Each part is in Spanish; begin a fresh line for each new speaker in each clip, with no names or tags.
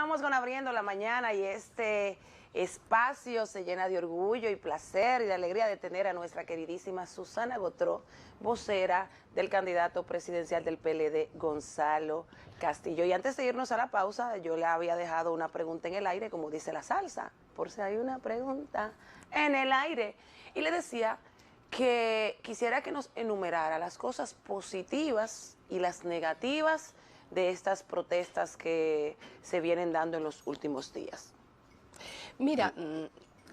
Continuamos con Abriendo la Mañana y este espacio se llena de orgullo y placer y de alegría de tener a nuestra queridísima Susana Gotró, vocera del candidato presidencial del PLD, Gonzalo Castillo. Y antes de irnos a la pausa, yo le había dejado una pregunta en el aire, como dice la salsa, por si hay una pregunta en el aire. Y le decía que quisiera que nos enumerara las cosas positivas y las negativas de estas protestas que se vienen dando en los últimos días.
Mira,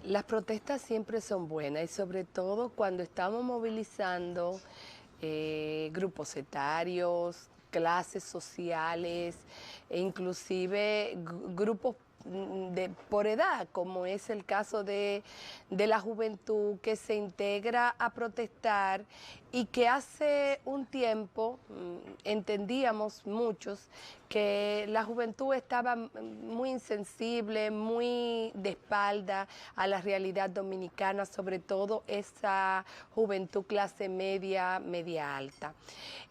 las protestas siempre son buenas y sobre todo cuando estamos movilizando grupos etarios, clases sociales e inclusive grupos por edad, como es el caso de la juventud que se integra a protestar y que hace un tiempo entendíamos muchos que la juventud estaba muy insensible, muy de espalda a la realidad dominicana, sobre todo esa juventud clase media, media alta.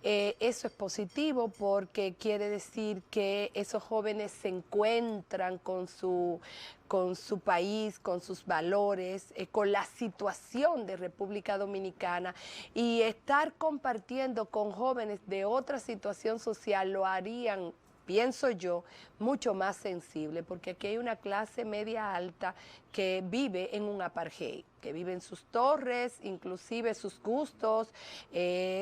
Eso es positivo porque quiere decir que esos jóvenes se encuentran con su país, con sus valores, con la situación de República Dominicana, y estar compartiendo con jóvenes de otra situación social lo harían, pienso yo, mucho más sensible, porque aquí hay una clase media alta que vive en un apartheid, que vive en sus torres, inclusive sus gustos,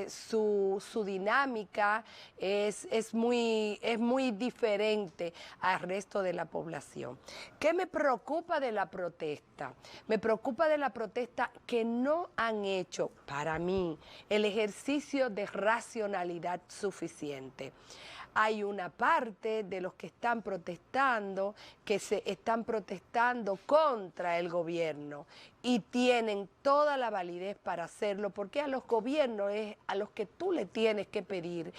su dinámica es muy diferente al resto de la población. ¿Qué me preocupa de la protesta? Me preocupa de la protesta que no han hecho, para mí, el ejercicio de racionalidad suficiente. Hay una parte de los que están protestando que se están protestando contra el gobierno y tienen toda la validez para hacerlo, porque a los gobiernos es a los que tú le tienes que pedir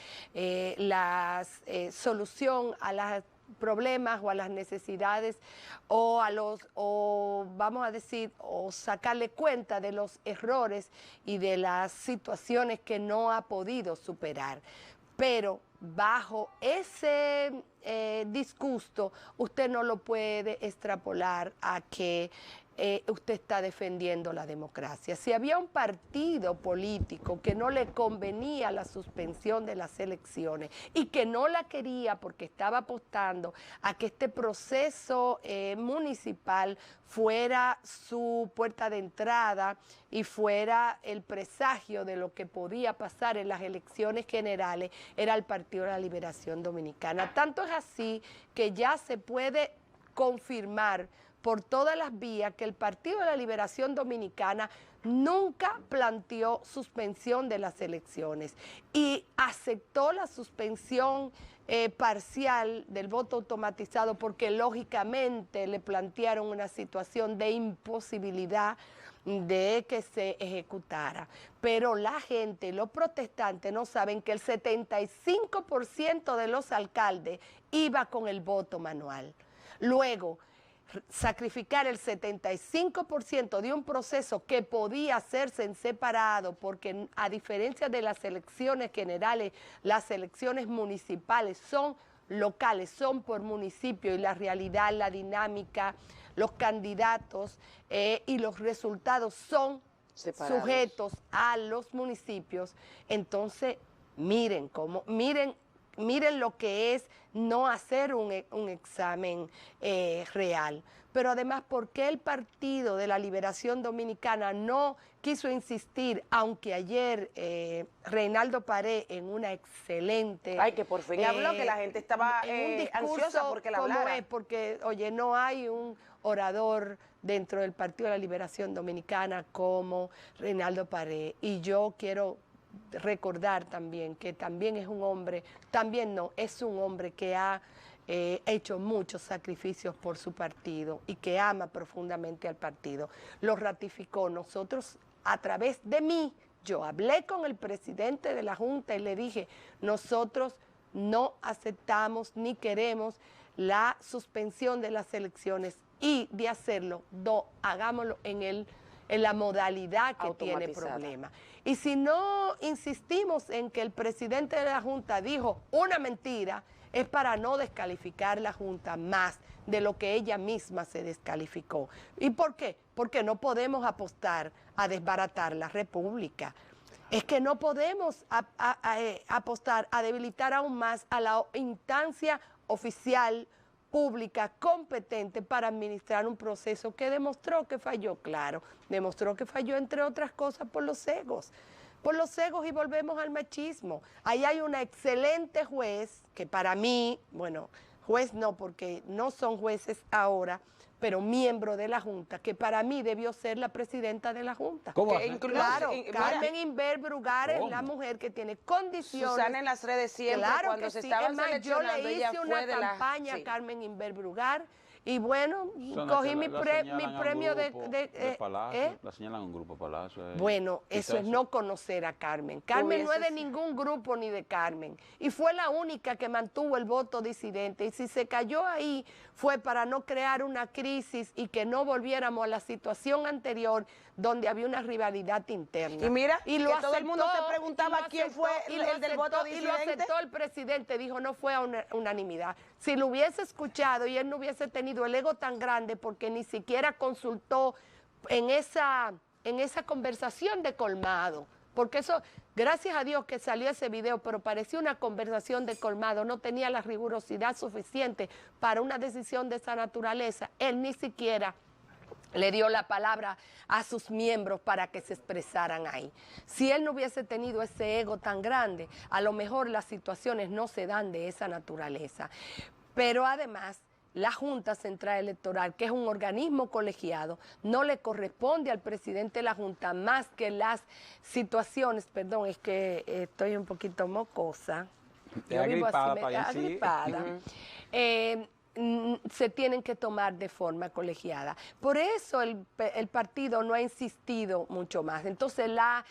la solución a las problemas o a las necesidades o vamos a decir, o sacarle cuenta de los errores y de las situaciones que no ha podido superar. Pero bajo ese disgusto, usted no lo puede extrapolar a que usted está defendiendo la democracia. Si había un partido político que no le convenía la suspensión de las elecciones y que no la quería porque estaba apostando a que este proceso municipal fuera su puerta de entrada y fuera el presagio de lo que podía pasar en las elecciones generales, era el Partido de la Liberación Dominicana. Tanto es así que ya se puede confirmar por todas las vías que el Partido de la Liberación Dominicana nunca planteó suspensión de las elecciones y aceptó la suspensión parcial del voto automatizado porque lógicamente le plantearon una situación de imposibilidad de que se ejecutara. Pero la gente, los protestantes no saben que el 75% de los alcaldes iba con el voto manual. Luego, sacrificar el 75% de un proceso que podía hacerse en separado, porque a diferencia de las elecciones generales, las elecciones municipales son locales, son por municipio y la realidad, la dinámica, los candidatos y los resultados son separados, sujetos a los municipios. Entonces, miren lo que es no hacer un examen real. Pero además, ¿por qué el Partido de la Liberación Dominicana no quiso insistir, aunque ayer Reinaldo Pared en una excelente...
Ay, que por fin habló, que la gente estaba ansiosa porque la hablara.
Porque, oye, no hay un orador dentro del Partido de la Liberación Dominicana como Reinaldo Pared. Y yo quiero recordar también que también es un hombre, es un hombre que ha hecho muchos sacrificios por su partido y que ama profundamente al partido. Lo ratificó. Nosotros, a través de mí, yo hablé con el presidente de la Junta y le dije, nosotros no aceptamos ni queremos la suspensión de las elecciones, y de hacerlo, hagámoslo en la modalidad que tiene problema. Y si no insistimos en que el presidente de la Junta dijo una mentira, es para no descalificar la Junta más de lo que ella misma se descalificó. ¿Y por qué? Porque no podemos apostar a desbaratar la República. Es que no podemos apostar a debilitar aún más a la instancia oficial, pública, competente para administrar un proceso que demostró que falló, claro, demostró que falló entre otras cosas por los egos y volvemos al machismo. Ahí hay una excelente juez que para mí, bueno, juez no porque no son jueces ahora, pero miembro de la Junta, que para mí debió ser la presidenta de la Junta.
¿Cómo
Que
Claro, Carmen Inver Brugar es la mujer que tiene condiciones.
Susana en las redes siempre,
Claro
cuando
que
se
sí.
estaban
Es más,
seleccionando,
yo le
ella
hice
fue
una
de la...
campaña
sí.
a Carmen Inver Brugar y bueno,
Susana,
cogí
que
mi premio
de Palacio, la señalan a un grupo Palacio.
Bueno, eso es no conocer a Carmen. Carmen no es de
sido.
ningún grupo ni de Carmen. Y fue la única que mantuvo el voto disidente. Y si se cayó ahí fue para no crear una crisis y que no volviéramos a la situación anterior donde había una rivalidad interna.
Y mira,
y
que todo el mundo se preguntaba quién fue el del voto
Y lo
disidente.
aceptó el presidente, dijo no fue a unanimidad. Si lo hubiese escuchado y él no hubiese tenido el ego tan grande porque ni siquiera consultó en esa conversación de colmado, porque eso, gracias a Dios que salió ese video, pero parecía una conversación de colmado, no tenía la rigurosidad suficiente para una decisión de esa naturaleza, él ni siquiera le dio la palabra a sus miembros para que se expresaran ahí. Si él no hubiese tenido ese ego tan grande, a lo mejor las situaciones no se dan de esa naturaleza. Pero además, la Junta Central Electoral, que es un organismo colegiado, no le corresponde al presidente de la Junta más que las situaciones, perdón, es que estoy un poquito mocosa. Yo vivo así, agripada. Se tienen que tomar de forma colegiada. Por eso el partido no ha insistido mucho más. Entonces la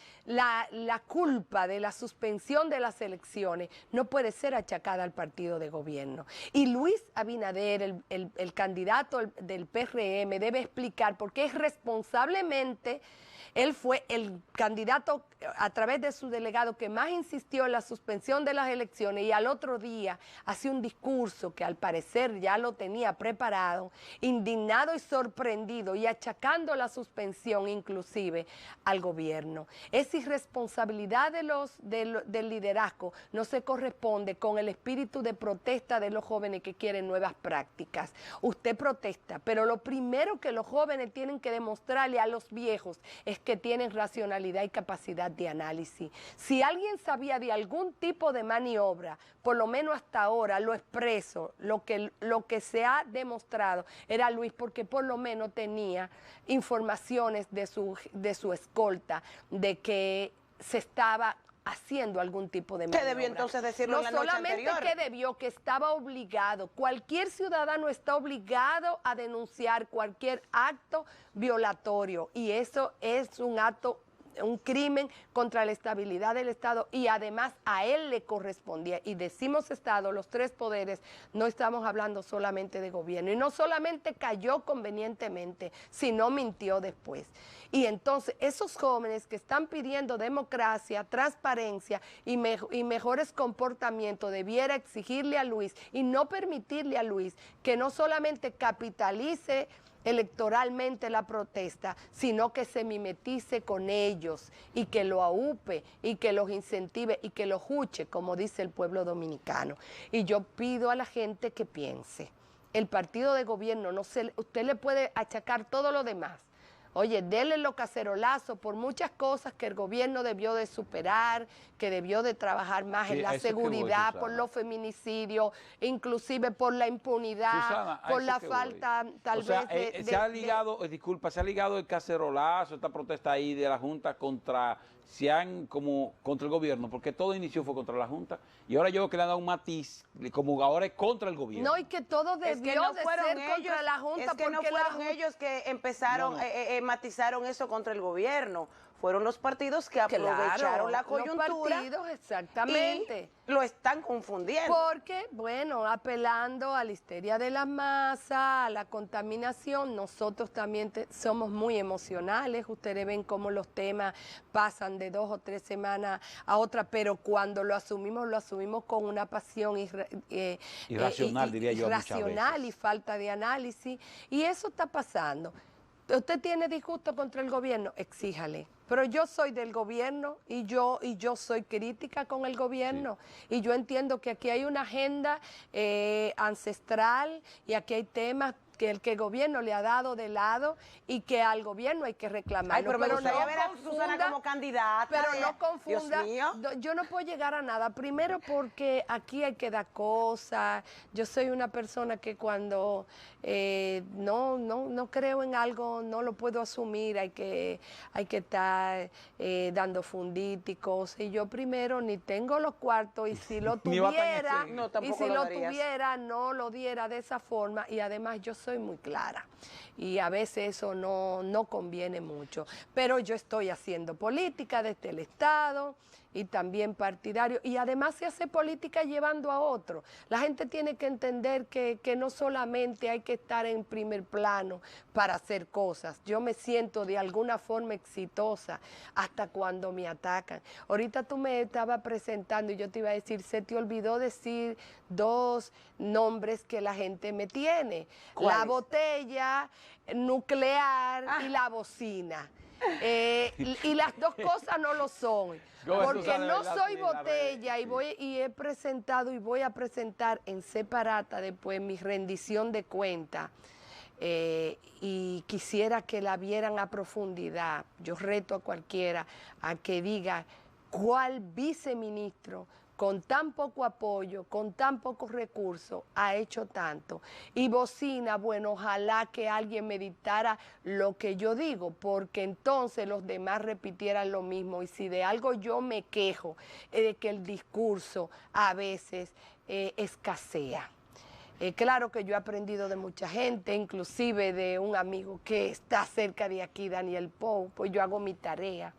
culpa de la suspensión de las elecciones no puede ser achacada al partido de gobierno. Y Luis Abinader, el candidato del PRM, debe explicar por qué irresponsablemente él fue el candidato a través de su delegado que más insistió en la suspensión de las elecciones y al otro día hacía un discurso que al parecer ya lo tenía preparado, indignado y sorprendido y achacando la suspensión inclusive al gobierno. Esa irresponsabilidad del liderazgo no se corresponde con el espíritu de protesta de los jóvenes que quieren nuevas prácticas. Usted protesta, pero lo primero que los jóvenes tienen que demostrarle a los viejos es que tienen racionalidad y capacidad de análisis. Si alguien sabía de algún tipo de maniobra, por lo menos hasta ahora, lo expreso, lo que se ha demostrado era Luis, porque por lo menos tenía informaciones de su escolta, de que se estaba haciendo algún tipo de maniobra.
¿Qué debió entonces decirlo en la noche anterior?
No solamente que debió, que estaba obligado. Cualquier ciudadano está obligado a denunciar cualquier acto violatorio y eso es un acto, un crimen contra la estabilidad del Estado y además a él le correspondía. Y decimos Estado, los tres poderes, no estamos hablando solamente de gobierno. Y no solamente cayó convenientemente, sino mintió después. Y entonces esos jóvenes que están pidiendo democracia, transparencia y mejores comportamientos, debiera exigirle a Luis y no permitirle a Luis que no solamente capitalice electoralmente la protesta, sino que se mimetice con ellos y que lo aupe y que los incentive y que los juche, como dice el pueblo dominicano. Y yo pido a la gente que piense, el partido de gobierno, usted le puede achacar todo lo demás. Oye, denle los cacerolazos por muchas cosas que el gobierno debió de superar, que debió de trabajar más en la seguridad, por los feminicidios, inclusive por la impunidad,
Susana,
por la falta tal vez
se ha ligado el cacerolazo, esta protesta ahí de la Junta contra el gobierno, porque todo inició fue contra la Junta y ahora yo creo que le han dado un matiz, como ahora es contra el gobierno.
No, y que todo debió de ser contra la Junta.
Es que no fueron ellos que empezaron, matizaron eso contra el gobierno. fueron los partidos que aprovecharon la coyuntura.
Los partidos, exactamente.
Y lo están confundiendo.
Porque, bueno, apelando a la histeria de la masa, a la contaminación, nosotros también somos muy emocionales. Ustedes ven cómo los temas pasan de 2 o 3 semanas a otra, pero cuando lo asumimos con una pasión
irracional, diría yo,
irracional
muchas veces.
Y falta de análisis. Y eso está pasando. ¿Usted tiene disgusto contra el gobierno? Exíjale. Pero yo soy del gobierno y yo soy crítica con el gobierno. Sí. Y yo entiendo que aquí hay una agenda ancestral y aquí hay temas que el gobierno le ha dado de lado y que al gobierno hay que reclamarlo.
Ay, pero me gustaría
no
ver a Susana como candidata.
Pero no confunda.
Dios mío.
Yo no puedo llegar a nada. Primero porque aquí hay que dar cosas. Yo soy una persona que cuando no creo en algo, no lo puedo asumir. Hay que estar dando fundíticos. Y yo primero ni tengo los cuartos y si lo tuviera, no lo diera de esa forma. Y además yo soy muy clara y a veces eso no conviene mucho, pero yo estoy haciendo política desde el Estado y también partidario, y además se hace política llevando a otro. La gente tiene que entender que no solamente hay que estar en primer plano para hacer cosas. Yo me siento de alguna forma exitosa hasta cuando me atacan. Ahorita tú me estabas presentando y yo te iba a decir, se te olvidó decir 2 nombres que la gente me tiene.
¿Cuáles?
La botella nuclear y la bocina. Y las 2 cosas no lo son. Porque no soy botella y he presentado y voy a presentar en separata después mi rendición de cuenta. Y quisiera que la vieran a profundidad. Yo reto a cualquiera a que diga cuál viceministro con tan poco apoyo, con tan pocos recursos, ha hecho tanto. Y bocina, bueno, ojalá que alguien me dictara lo que yo digo, porque entonces los demás repitieran lo mismo. Y si de algo yo me quejo, es de que el discurso a veces escasea. Claro que yo he aprendido de mucha gente, inclusive de un amigo que está cerca de aquí, Daniel Pou, pues yo hago mi tarea.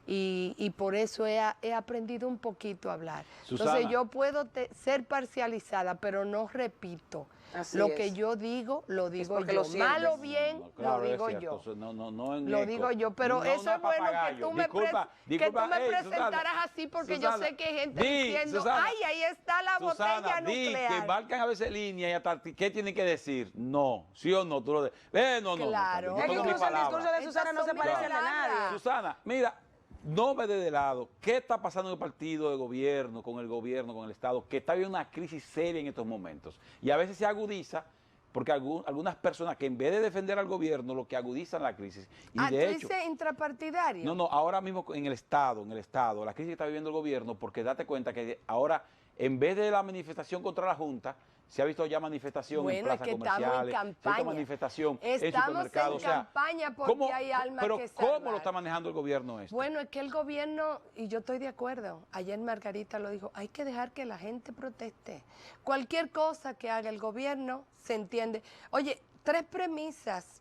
Y por eso he aprendido un poquito a hablar.
Susana.
Entonces yo puedo ser parcializada, pero no repito. Lo que yo digo, lo digo yo. Mal o bien,
claro,
lo digo yo.
Lo
digo yo, pero eso es bueno que tú me presentaras así, porque
Susana,
yo sé que hay gente diciendo,
Susana,
ay, ahí está la botella nuclear.
Que marcan a veces línea y hasta qué tienen que decir. No, sí o no. Tú lo
Claro.
Es que incluso el discurso de Susana no se parece al de nadie.
Susana, mira, no me dé de lado. ¿Qué está pasando en el partido de gobierno, con el Estado, que está viendo una crisis seria en estos momentos? Y a veces se agudiza porque algunas personas que en vez de defender al gobierno, lo que agudizan la crisis. Y de hecho,
¿tú dices intrapartidario?
No, ahora mismo en el Estado, la crisis que está viviendo el gobierno, porque date cuenta que ahora, en vez de la manifestación contra la Junta, se ha visto ya manifestación en plazas comerciales, manifestación en supermercados.
Estamos en campaña porque hay almas que salvar.
Pero ¿cómo lo está manejando el gobierno esto?
Bueno, es que el gobierno, y yo estoy de acuerdo, ayer Margarita lo dijo, hay que dejar que la gente proteste. Cualquier cosa que haga el gobierno se entiende. Oye, 3 premisas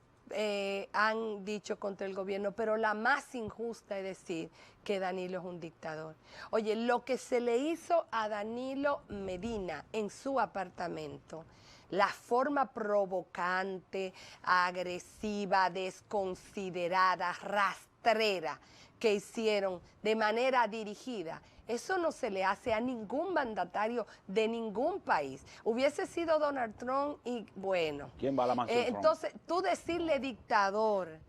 han dicho contra el gobierno, pero la más injusta es decir que Danilo es un dictador. Oye, lo que se le hizo a Danilo Medina en su apartamento, la forma provocante, agresiva, desconsiderada, rastrera que hicieron de manera dirigida, eso no se le hace a ningún mandatario de ningún país. Hubiese sido Donald Trump y bueno.
¿Quién va a la mansión Trump?
Entonces, tú decirle dictador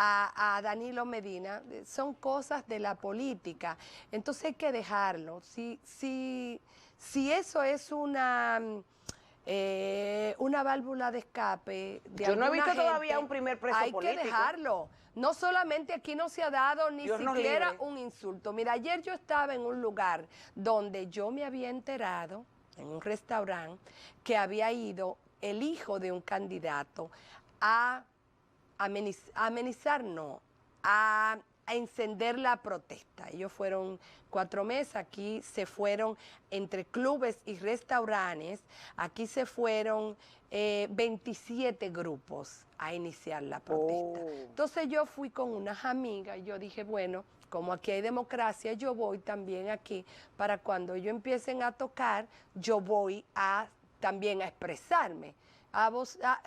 a Danilo Medina son cosas de la política. Entonces hay que dejarlo. Si eso es una válvula de escape de
yo no he visto
gente,
todavía un primer preso político.
Hay que dejarlo. No solamente aquí no se ha dado ni
Dios
siquiera un insulto. Mira, ayer yo estaba en un lugar donde yo me había enterado, en un restaurante, que había ido el hijo de un candidato a a encender la protesta. Ellos fueron 4 meses, aquí se fueron entre clubes y restaurantes, aquí se fueron 27 grupos a iniciar la protesta. Entonces yo fui con unas amigas y yo dije, bueno, como aquí hay democracia, yo voy también aquí para cuando ellos empiecen a tocar, yo voy también a expresarme.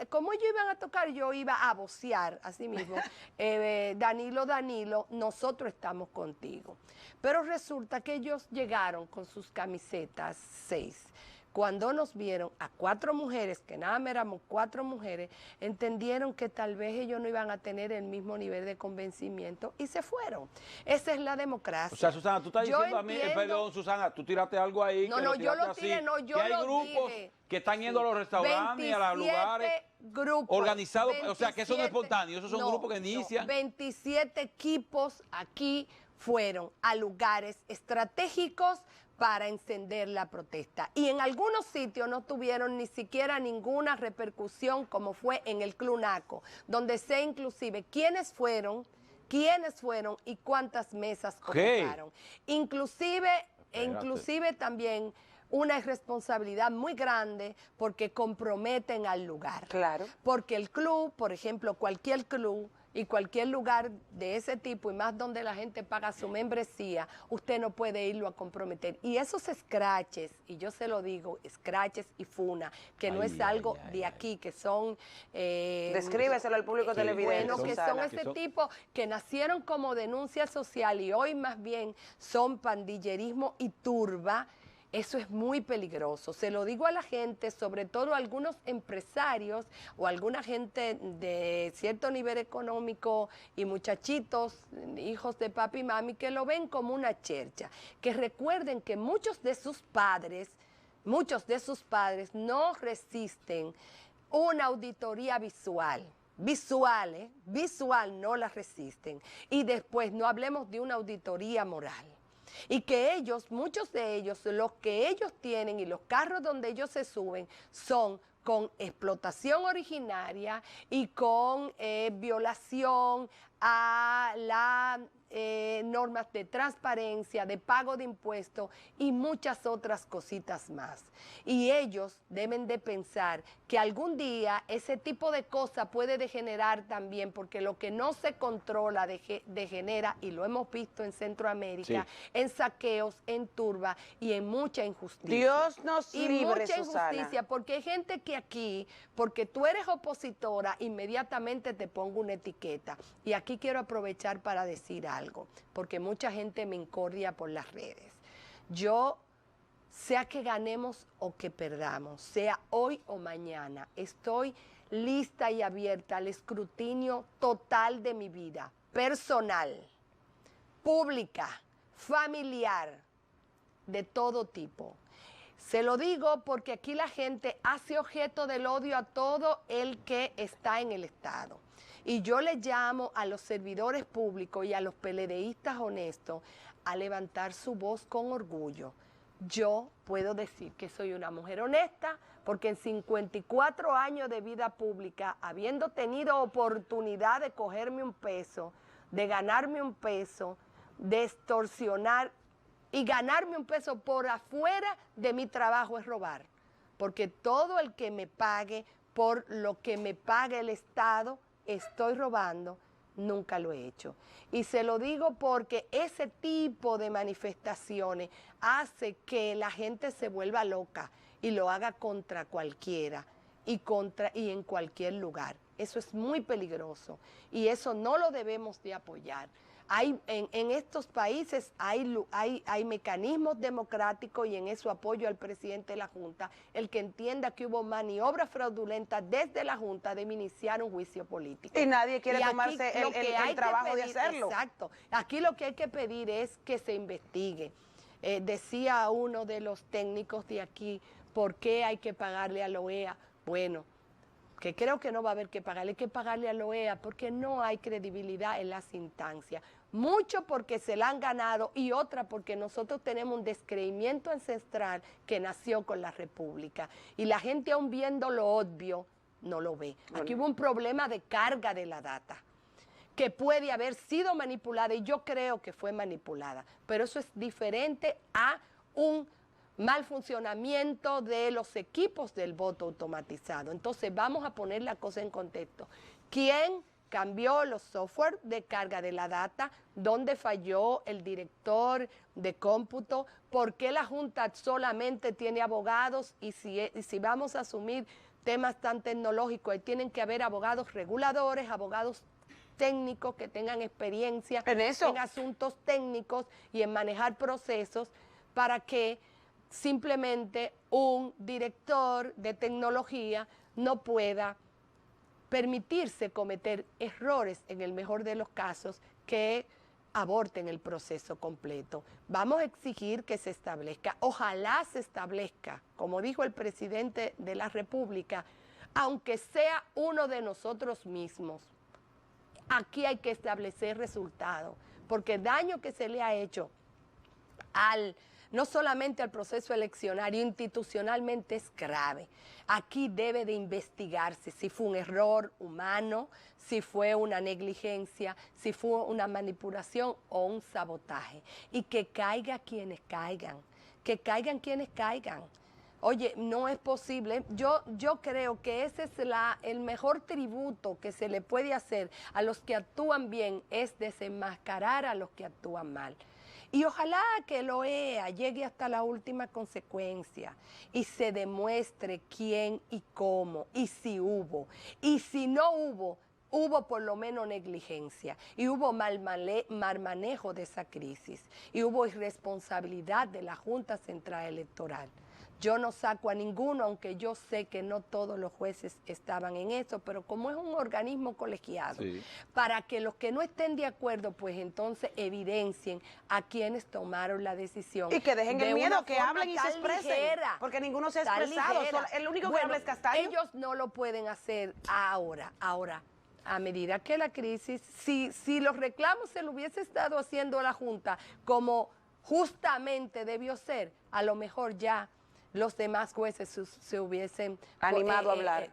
Como ellos iban a tocar, yo iba a vocear, así mismo, Danilo, nosotros estamos contigo. Pero resulta que ellos llegaron con sus camisetas 6. Cuando nos vieron a 4 mujeres, que nada más éramos 4 mujeres, entendieron que tal vez ellos no iban a tener el mismo nivel de convencimiento y se fueron. Esa es la democracia.
O sea, Susana, tú estás diciendo a mí, perdón, Susana, tú tiraste algo ahí.
No, no, yo lo tiré, no, yo lo dije.
Que hay grupos que están yendo a los restaurantes y a los lugares
grupos,
organizados,
27,
o sea, que eso no es espontáneo, esos son grupos que inician.
27 equipos aquí fueron a lugares estratégicos para encender la protesta. Y en algunos sitios no tuvieron ni siquiera ninguna repercusión, como fue en el Club Naco, donde sé inclusive quiénes fueron y cuántas mesas ocuparon. Inclusive también una irresponsabilidad muy grande porque comprometen al lugar.
Claro.
Porque el club, por ejemplo, cualquier club y cualquier lugar de ese tipo, y más donde la gente paga su membresía, usted no puede irlo a comprometer. Y esos scratches, y yo se lo digo, scratches y funa, que no es algo de aquí, que son...
Descríbeselo al público televidente,
bueno, que son ese tipo, que nacieron como denuncia social y hoy más bien son pandillerismo y turba. Eso es muy peligroso. Se lo digo a la gente, sobre todo a algunos empresarios o alguna gente de cierto nivel económico y muchachitos, hijos de papi y mami, que lo ven como una chercha. Que recuerden que muchos de sus padres no resisten una auditoría visual. Visual no la resisten. Y después no hablemos de una auditoría moral. Y que ellos, muchos de ellos, los que ellos tienen y los carros donde ellos se suben son con explotación originaria y con violación a las normas de transparencia, de pago de impuestos y muchas otras cositas más. Y ellos deben de pensar que algún día ese tipo de cosas puede degenerar también, porque lo que no se controla degenera, y lo hemos visto en Centroamérica, en saqueos, en turba y en mucha injusticia.
Dios nos libre,
mucha
Susana.
injusticia, porque hay gente que aquí, porque tú eres opositora, inmediatamente te pongo una etiqueta. Y aquí quiero aprovechar para decir algo, porque mucha gente me incordia por las redes. Yo, sea que ganemos o que perdamos, sea hoy o mañana, estoy lista y abierta al escrutinio total de mi vida, personal, pública, familiar, de todo tipo. Se lo digo porque aquí la gente hace objeto del odio a todo el que está en el Estado. Y yo le llamo a los servidores públicos y a los PLDistas honestos a levantar su voz con orgullo. Yo puedo decir que soy una mujer honesta porque en 54 años de vida pública, habiendo tenido oportunidad de cogerme un peso, de ganarme un peso, de extorsionar y ganarme un peso por afuera de mi trabajo es robar. Porque todo el que me pague por lo que me paga el Estado, estoy robando, nunca lo he hecho. Y se lo digo porque ese tipo de manifestaciones hace que la gente se vuelva loca y lo haga contra cualquiera y en cualquier lugar. Eso es muy peligroso y eso no lo debemos de apoyar. En estos países hay mecanismos democráticos y en eso apoyo al presidente de la Junta, el que entienda que hubo maniobras fraudulentas desde la Junta de iniciar un juicio político.
Y nadie quiere tomarse el trabajo de hacerlo.
Exacto. Aquí lo que hay que pedir es que se investigue. Decía uno de los técnicos de aquí, ¿por qué hay que pagarle a la OEA? Bueno, que creo que no va a haber que pagarle, hay que pagarle a la OEA porque no hay credibilidad en las instancias. Mucho porque se la han ganado y otra porque nosotros tenemos un descreimiento ancestral que nació con la República. Y la gente aún viendo lo obvio, no lo ve. Aquí hubo un problema de carga de la data. que puede haber sido manipulada, y yo creo que fue manipulada, pero eso es diferente a un mal funcionamiento de los equipos del voto automatizado. Entonces vamos a poner la cosa en contexto. ¿Quién cambió los software de carga de la data? ¿Dónde falló el director de cómputo? ¿Por qué la Junta solamente tiene abogados? Y si vamos a asumir temas tan tecnológicos, ahí tienen que haber abogados reguladores, abogados técnicos que tengan experiencia en asuntos técnicos y en manejar procesos, para que simplemente un director de tecnología no pueda permitirse cometer errores, en el mejor de los casos, que aborten el proceso completo. Vamos a exigir que se establezca, ojalá se establezca, como dijo el presidente de la República, aunque sea uno de nosotros mismos. Aquí hay que establecer resultados, porque el daño que se le ha hecho no solamente al proceso eleccionario, institucionalmente es grave. Aquí debe de investigarse si fue un error humano, si fue una negligencia, si fue una manipulación o un sabotaje. Y que caiga quienes caigan, quienes caigan. Oye, no es posible. Yo creo que ese es el mejor tributo que se le puede hacer a los que actúan bien, es desenmascarar a los que actúan mal. Y ojalá que el OEA llegue hasta la última consecuencia y se demuestre quién y cómo, y si hubo. Y si no hubo, hubo por lo menos negligencia, y hubo mal manejo de esa crisis, y hubo irresponsabilidad de la Junta Central Electoral. Yo no saco a ninguno, aunque yo sé que no todos los jueces estaban en eso, pero como es un organismo colegiado, sí, para que los que no estén de acuerdo, pues entonces evidencien a quienes tomaron la decisión.
Y que dejen el miedo, que hablen y se expresen,
ligera,
porque ninguno se ha expresado, el único que habla es Castaño.
Ellos no lo pueden hacer ahora. A medida que la crisis, si los reclamos se lo hubiese estado haciendo la Junta como justamente debió ser, a lo mejor ya los demás jueces se hubiesen
animado a hablar,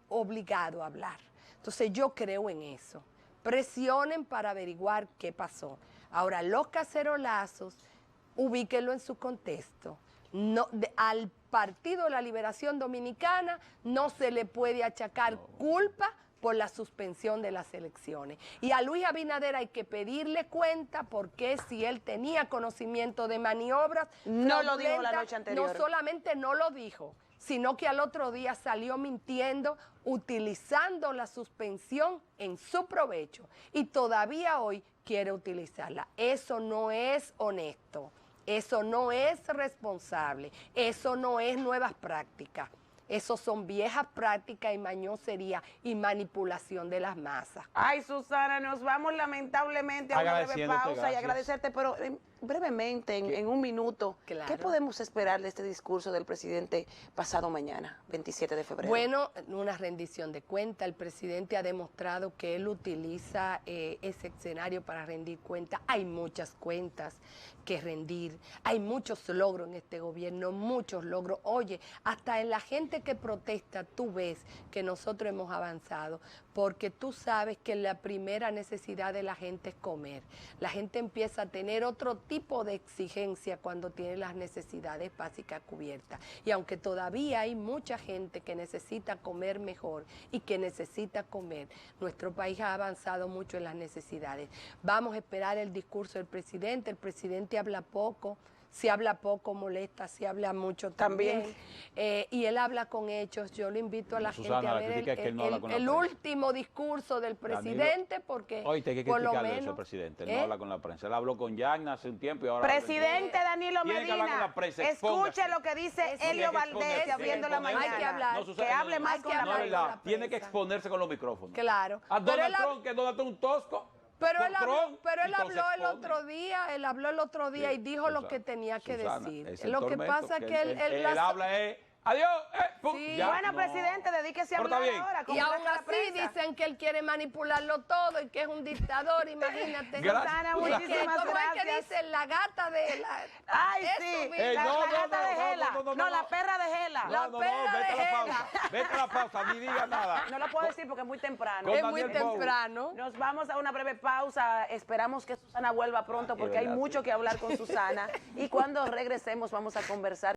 obligado a hablar. Entonces yo creo en eso. Presionen para averiguar qué pasó. Ahora, los cacerolazos, ubíquenlo en su contexto. Al Partido de la Liberación Dominicana no se le puede achacar culpa por la suspensión de las elecciones. Y a Luis Abinader hay que pedirle cuenta, porque si él tenía conocimiento de maniobras,
no lo dijo la noche anterior.
No solamente no lo dijo, sino que al otro día salió mintiendo, utilizando la suspensión en su provecho, y todavía hoy quiere utilizarla. Eso no es honesto, eso no es responsable, eso no es nuevas prácticas. Eso son viejas prácticas y mañosería y manipulación de las masas.
Ay, Susana, nos vamos lamentablemente a una breve pausa, gracias, y agradecerte, pero brevemente, en un minuto, claro, ¿qué podemos esperar de este discurso del presidente pasado mañana, 27 de febrero?
Bueno, una rendición de cuenta. El presidente ha demostrado que él utiliza ese escenario para rendir cuenta. Hay muchas cuentas que rendir, hay muchos logros en este gobierno, muchos logros. Oye, hasta en la gente que protesta, tú ves que nosotros hemos avanzado, porque tú sabes que la primera necesidad de la gente es comer. La gente empieza a tener otro tipo de exigencia cuando tiene las necesidades básicas cubiertas. Y aunque todavía hay mucha gente que necesita comer mejor y que necesita comer, nuestro país ha avanzado mucho en las necesidades. Vamos a esperar el discurso del presidente. El presidente habla poco. Si habla poco molesta, si habla mucho también. Y él habla con hechos. Yo le invito a la gente a ver el último discurso del presidente, Danilo, porque
hoy te hay que criticarle eso al presidente. Él no habla con la prensa. Él habló con Yagna hace un tiempo y ahora...
Presidente Danilo Medina, escuche lo que dice Helio Valdés abriendo la mañana.
Hay que hablar.
Que hable más con la prensa.
Tiene que exponerse con los micrófonos.
Claro.
A Donald Trump, que Donald Trump un tosco.
Pero él habló el otro día, y dijo lo que tenía que decir. Lo que pasa es que él
habla Adiós. Pum,
Sí.
ya,
Bueno,
no.
presidente, dedíquese a
Pero está
hablar
bien.
ahora.
Y
complazca
aún
la
así
prensa.
dicen que él quiere manipularlo todo y que es un dictador, imagínate.
Gracias.
Susana,
Y que,
muchísimas
¿cómo es que
gracias.
dicen? La gata de la...
Ay,
Eso
sí,
mismo.
Ey,
la,
no,
la
no,
gata
no,
de
no,
Gela.
no, no,
No,
no.
la perra de Gela.
La perra de
vete a la
Gela.
pausa. Vete a la pausa, ni diga nada.
No lo puedo decir porque es muy temprano.
Con
Es muy
Daniel Pou.
temprano.
Nos vamos a una breve pausa. Esperamos que Susana vuelva pronto porque hay
verdad,
mucho
sí.
que hablar con Susana. Y cuando regresemos vamos a conversar